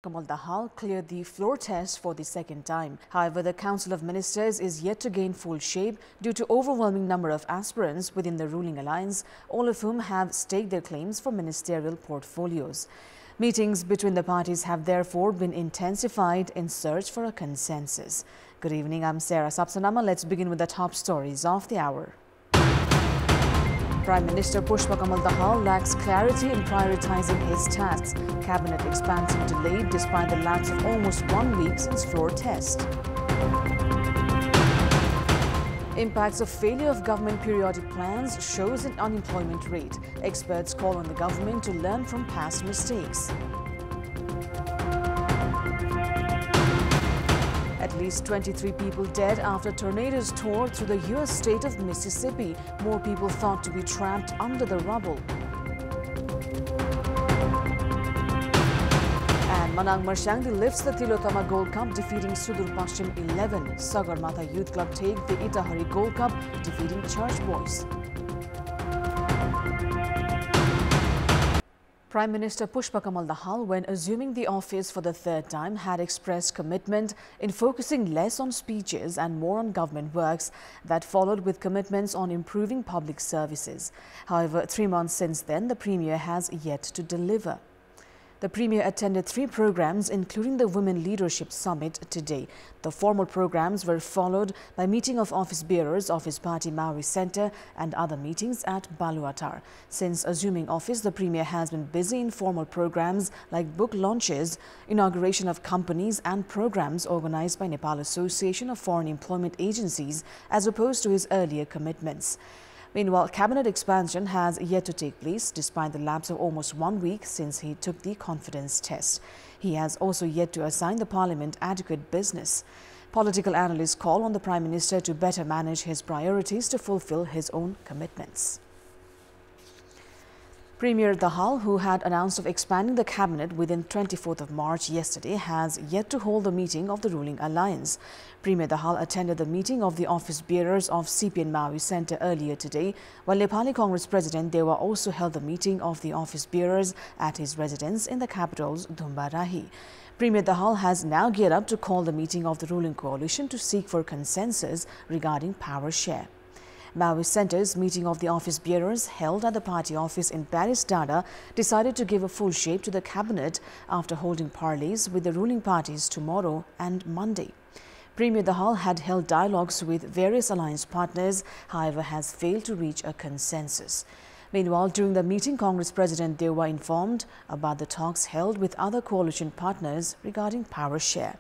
Kamal Dahal cleared the floor test for the second time. However, the Council of Ministers is yet to gain full shape due to overwhelming number of aspirants within the ruling alliance, all of whom have staked their claims for ministerial portfolios. Meetings between the parties have therefore been intensified in search for a consensus. Good evening, I'm Sarah Sapsanama. Let's begin with the top stories of the hour. Prime Minister Pushpa Kamal Dahal lacks clarity in prioritizing his tasks. Cabinet expansion delayed despite the lapse of almost 1 week since floor test. Impacts of failure of government periodic plans shows in unemployment rate. Experts call on the government to learn from past mistakes. At least 23 people dead after tornadoes tore through the U.S. state of Mississippi. More people thought to be trapped under the rubble. And Manang Marshangdi lifts the Tilotama Gold Cup, defeating Sudur Pashchim 11. Sagarmatha Youth Club take the Ittahari Gold Cup, defeating Church Boys. Prime Minister Pushpa Kamal Dahal, when assuming the office for the third time, had expressed commitment in focusing less on speeches and more on government works that followed with commitments on improving public services. However, 3 months since then, the Premier has yet to deliver. The Premier attended 3 programs, including the Women Leadership Summit today. The formal programs were followed by meeting of office bearers of his party Maui Centre and other meetings at Baluatar. Since assuming office, the Premier has been busy in formal programs like book launches, inauguration of companies and programs organized by Nepal Association of Foreign Employment Agencies, as opposed to his earlier commitments. Meanwhile, cabinet expansion has yet to take place despite the lapse of almost 1 week since he took the confidence test. He has also yet to assign the parliament adequate business. Political analysts call on the Prime Minister to better manage his priorities to fulfill his own commitments. Premier Dahal, who had announced of expanding the cabinet within 24th of March yesterday, has yet to hold the meeting of the ruling alliance. Premier Dahal attended the meeting of the office bearers of CPN Maui Centre earlier today, while Nepali Congress President Dewa also held the meeting of the office bearers at his residence in the capital's Dhumbarahi. Premier Dahal has now geared up to call the meeting of the ruling coalition to seek for consensus regarding power share. Maui Centre's meeting of the office bearers held at the party office in Paris Dada decided to give a full shape to the cabinet after holding parleys with the ruling parties tomorrow and Monday. Premier Dahal had held dialogues with various alliance partners, however has failed to reach a consensus. Meanwhile, during the meeting, Congress President Dewa informed about the talks held with other coalition partners regarding power share.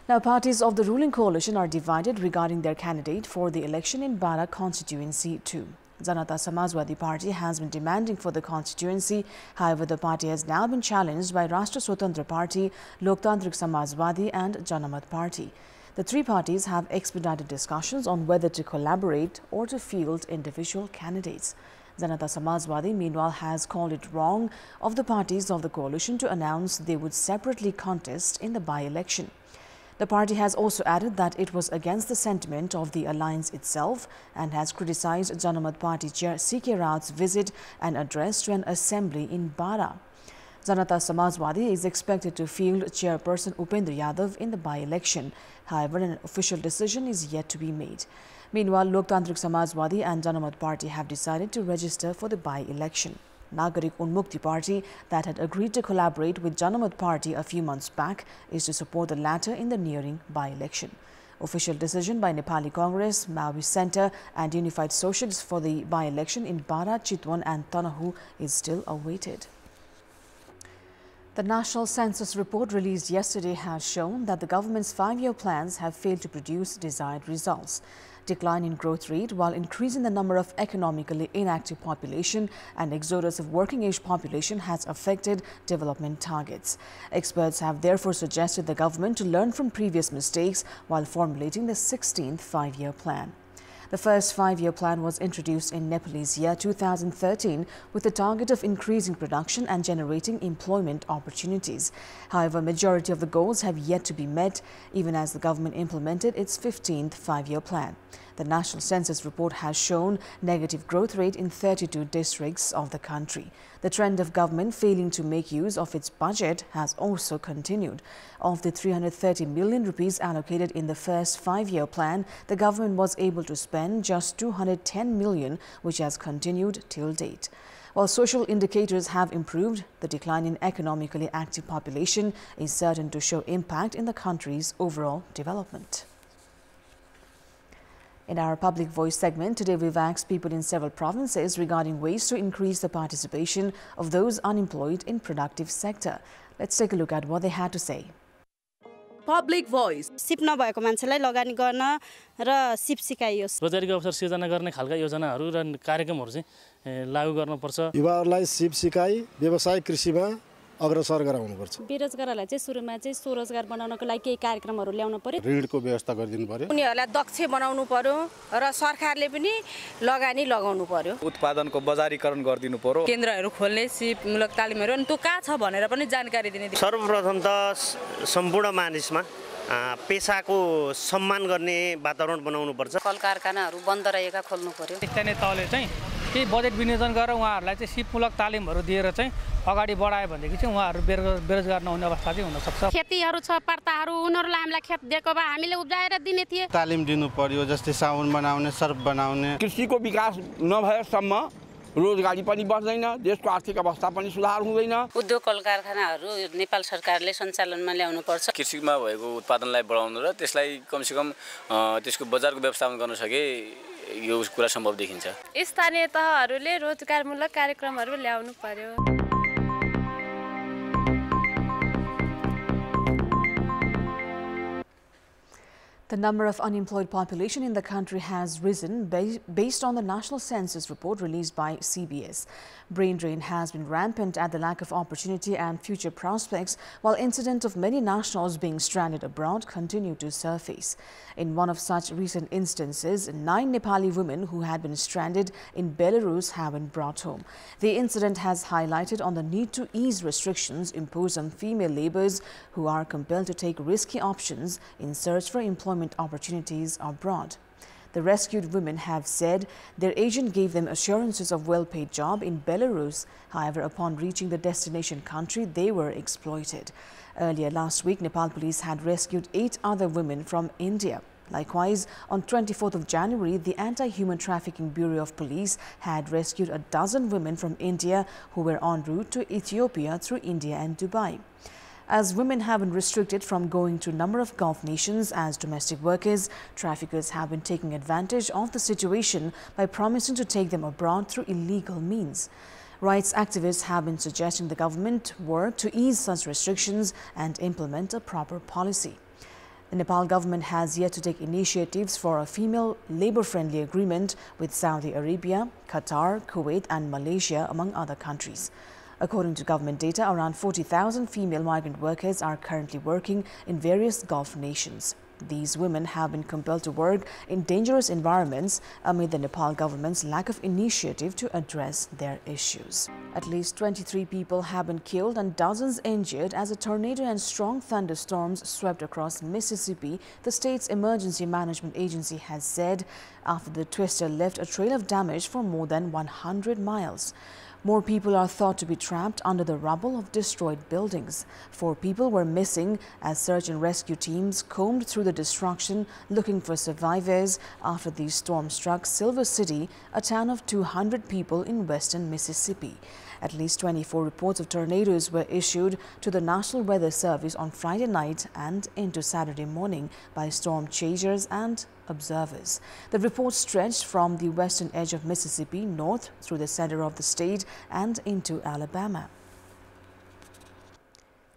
Now, parties of the ruling coalition are divided regarding their candidate for the election in Bala constituency 2. Janata Samajwadi Party has been demanding for the constituency. However, the party has now been challenged by Rashtra Swatantra Party, Loktantrik Samajwadi and Janamat Party. The 3 parties have expedited discussions on whether to collaborate or to field individual candidates. Janata Samajwadi, meanwhile, has called it wrong of the parties of the coalition to announce they would separately contest in the by-election. The party has also added that it was against the sentiment of the alliance itself and has criticized Janamat Party Chair C.K. Rao's visit and address to an assembly in Bala. Janata Samajwadi is expected to field Chairperson Upendra Yadav in the by-election. However, an official decision is yet to be made. Meanwhile, Loktantrik Samajwadi and Janamat Party have decided to register for the by-election. Nagarik Unmukti Party, that had agreed to collaborate with Janamat Party a few months back, is to support the latter in the nearing by-election. Official decision by Nepali Congress, Maui Centre and Unified Socialists for the by-election in Bara, Chitwan and Tanahu is still awaited. The National Census report released yesterday has shown that the government's 5-year plans have failed to produce desired results. Decline in growth rate while increasing the number of economically inactive population and exodus of working-age population has affected development targets. Experts have therefore suggested the government to learn from previous mistakes while formulating the 16th 5-year plan. The first 5-year plan was introduced in Nepal's year 2013 with the target of increasing production and generating employment opportunities. However, majority of the goals have yet to be met, even as the government implemented its 15th 5-year plan. The National Census report has shown negative growth rate in 32 districts of the country. The trend of government failing to make use of its budget has also continued. Of the 330 million rupees allocated in the first 5-year plan, the government was able to spend just 210 million, which has continued till date. While social indicators have improved, the decline in economically active population is certain to show impact in the country's overall development. In our Public Voice segment, today we've asked people in several provinces regarding ways to increase the participation of those unemployed in productive sector. Let's take a look at what they had to say. Public Voice. सिप नभएको मान्छेलाई लगानी गर्न र SIP सिकाइयोस्। रोजगारीको अवसर सिर्जना गर्ने खालका योजनाहरू र कार्यक्रमहरू चाहिँ लागू गर्नुपर्छ। युवाहरूलाई सिप सिकाइ व्यवसाय कृषिमा अग्रसर गराउनुपर्छ। बेरोजगारहरूलाई चाहिँ सुरुमा चाहिँ स्वरोजगार बनाउनको लागि केही कार्यक्रमहरू ल्याउनु पर्यो। ऋणको व्यवस्था गरिदिनु पर्यो। उनीहरूलाई दक्ष बनाउनु पर्यो र सरकारले पनि लगानी लगाउनु पर्यो। उत्पादनको बजारीकरण गरिदिनु पर्यो। केन्द्रहरू खोल्ने सिपमूलक तालिमहरू अनि त्यो कहाँ छ भनेर पनि जानकारी दिने। सर्वप्रथम त सम्पूर्ण मानिसमा पेशाको सम्मान गर्ने वातावरण बनाउनु पर्छ। कल कारखानाहरू बन्द रहेका खोल्नु पर्यो। स्थानीय तहले चाहिँ केही बजेट विनियोजन गरेर उहाँहरूलाई चाहिँ सिपमूलक तालिमहरू दिएर चाहिँ अगाडि बढायो भनेदेखि चाहिँ उहाँहरू बेरोजगार नहुने अवस्था चाहिँ हुन सक्छ। खेतीहरू छ पर्ताहरू उनीहरूलाई हामीलाई खेत दिएको भए हामीले उब्जाएर दिने थिए। तालिम दिनु पर्यो, जस्तै साबुन बनाउने, सर्फ बनाउने। कृषिको विकास नभएसम्म रोजगारी पनि बढ्दैन, देशको आर्थिक अवस्था पनि सुधार हुँदैन। उद्योग कल कारखानाहरू नेपाल सरकारले सञ्चालनमा ल्याउनु पर्छ। कृषिमा भएको उत्पादनलाई बढाउनु र त्यसलाई कमसेकम त्यसको बजारको व्यवस्थापन गर्न सके यो कुरा सम्भव देखिन्छ। स्थानीय तहहरूले रोजगारमूलक कार्यक्रमहरू ल्याउनु पर्यो। The number of unemployed population in the country has risen based on the National Census report released by CBS. Brain drain has been rampant at the lack of opportunity and future prospects, while incidents of many nationals being stranded abroad continue to surface. In one of such recent instances, 9 Nepali women who had been stranded in Belarus have been brought home. The incident has highlighted on the need to ease restrictions imposed on female laborers who are compelled to take risky options in search for employment opportunities abroad. The rescued women have said their agent gave them assurances of well-paid job in Belarus. However, upon reaching the destination country, they were exploited. Earlier last week, Nepal police had rescued 8 other women from India. Likewise, on 24th of January, the Anti-Human Trafficking Bureau of Police had rescued a dozen women from India who were en route to Ethiopia through India and Dubai. As women have been restricted from going to a number of Gulf nations as domestic workers, traffickers have been taking advantage of the situation by promising to take them abroad through illegal means. Rights activists have been suggesting the government work to ease such restrictions and implement a proper policy. The Nepal government has yet to take initiatives for a female labor-friendly agreement with Saudi Arabia, Qatar, Kuwait and Malaysia, among other countries. According to government data, around 40,000 female migrant workers are currently working in various Gulf nations. These women have been compelled to work in dangerous environments amid the Nepal government's lack of initiative to address their issues. At least 23 people have been killed and dozens injured as a tornado and strong thunderstorms swept across Mississippi, the state's emergency management agency has said, after the twister left a trail of damage for more than 100 miles. More people are thought to be trapped under the rubble of destroyed buildings. 4 people were missing as search and rescue teams combed through the destruction looking for survivors after the storm struck Silver City, a town of 200 people in western Mississippi. At least 24 reports of tornadoes were issued to the National Weather Service on Friday night and into Saturday morning by storm chasers and observers. The report stretched from the western edge of Mississippi north through the center of the state and into Alabama.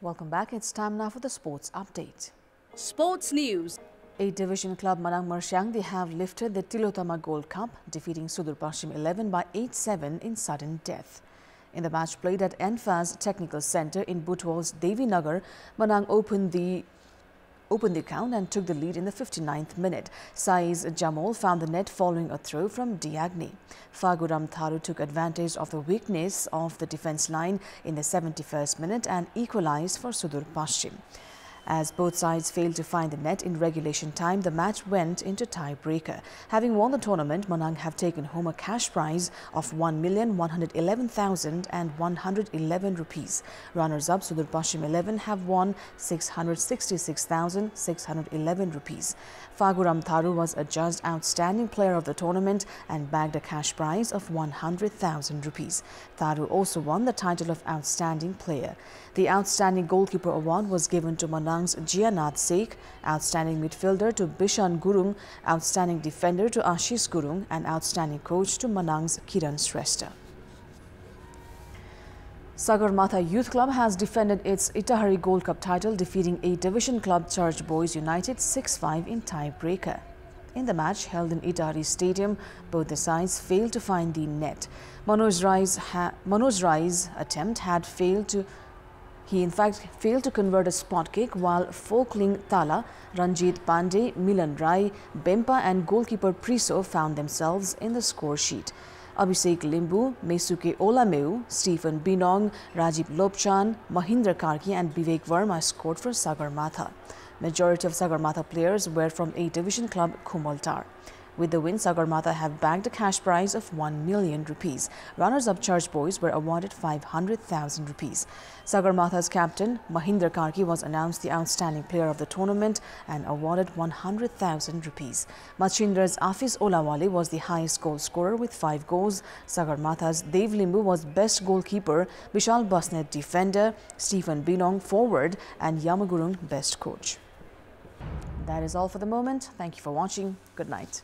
Welcome back. It's time now for the sports update. Sports news. 8th Division club Manang Marsyang, they have lifted the Tilotama Gold Cup, defeating Sudur Pashchim 11 by 8-7 in sudden death. In the match played at Enfaz Technical Center in Butwal's Devi Nagar, Manang opened the opened the account and took the lead in the 59th minute. Saiz Jamol found the net following a throw from Diagni. Faguram Tharu took advantage of the weakness of the defence line in the 71st minute and equalised for Sudur Paschim. As both sides failed to find the net in regulation time, the match went into tie-breaker. Having won the tournament, Manang have taken home a cash prize of 1,111,111 rupees. Runners-up Sudur Paschim 11 have won 666,611 rupees. Faguram Tharu was adjudged outstanding player of the tournament and bagged a cash prize of 100,000 rupees. Tharu also won the title of outstanding player. The outstanding goalkeeper award was given to Manang's Jianath Sheikh, outstanding midfielder to Bishan Gurung, outstanding defender to Ashish Gurung, and outstanding coach to Manang's Kiran Shrestha. Sagarmatha Youth Club has defended its Ittahari Gold Cup title, defeating A-Division club Church Boys United 6-5 in tie-breaker. In the match held in Ittahari Stadium, both the sides failed to find the net. Manoj Rai's attempt had failed to failed to convert a spot kick, while Folkling Tala, Ranjit Pandey, Milan Rai, Bempa and goalkeeper Priso found themselves in the score sheet. Abhishek Limbu, Mesuke Olameu, Stephen Binong, Rajiv Lopchan, Mahindra Karki and Vivek Verma scored for Sagarmatha. Majority of Sagarmatha players were from A-Division club Kumaltar. With the win, Sagarmatha have bagged a cash prize of 1 million rupees. Runners-up Church Boys were awarded 500,000 rupees. Sagarmatha's captain, Mahindra Karki, was announced the outstanding player of the tournament and awarded 100,000 rupees. Machindra's Afiz Olawale was the highest goal scorer with 5 goals. Sagarmatha's Dev Limbu was best goalkeeper, Vishal Basnet defender, Stephen Binong forward and Yamagurung best coach. That is all for the moment. Thank you for watching. Good night.